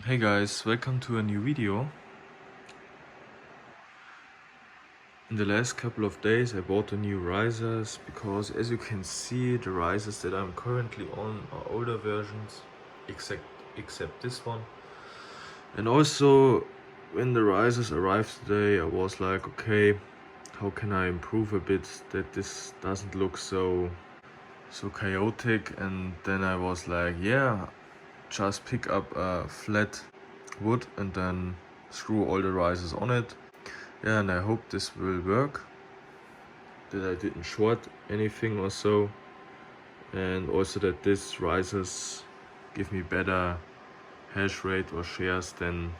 Hey guys, welcome to a new video. In the last couple of days I bought the new risers because, as you can see, the risers that I'm currently on are older versions, except this one. And also, when the risers arrived today, I was like, okay, how can I improve a bit that this doesn't look so chaotic? And then I was like, yeah, just pick up a flat wood and then screw all the risers on it. Yeah, and I hope this will work, that I didn't short anything or so, and also that these risers give me better hash rate or shares than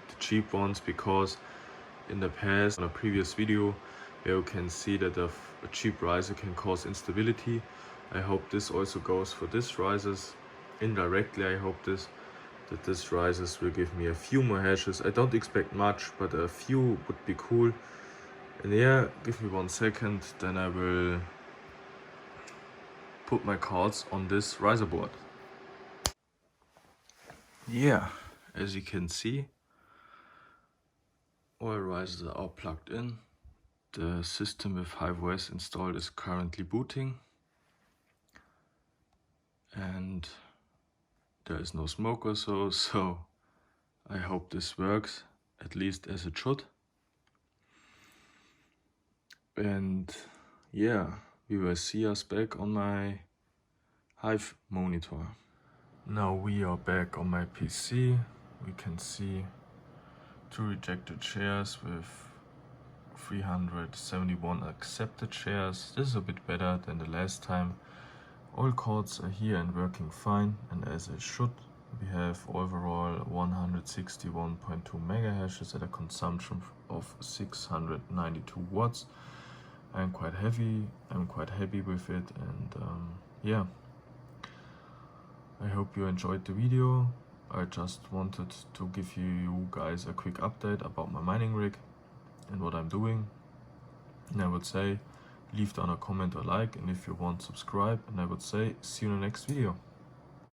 the cheap ones, because in the past, on a previous video, you can see that a cheap riser can cause instability. I hope this also goes for these risers. Indirectly, I hope that these risers will give me a few more hashes. I don't expect much, but a few would be cool. And yeah, give me 1 second, then I will put my cards on this riser board. Yeah, as you can see, all risers are all plugged in. The system with HiveOS installed is currently booting. And there is no smoke or so I hope this works, at least as it should. And yeah, we will see us back on my Hive monitor. Now we are back on my PC. We can see 2 rejected shares with 371 accepted shares. This is a bit better than the last time. All cards are here and working fine, and as it should. We have overall 161.2 mega hashes at a consumption of 692 watts. I'm quite happy with it, and yeah, I hope you enjoyed the video. I just wanted to give you guys a quick update about my mining rig and what I'm doing. And I would say leave down a comment or like, and if you want, subscribe, and I would say see you in the next video.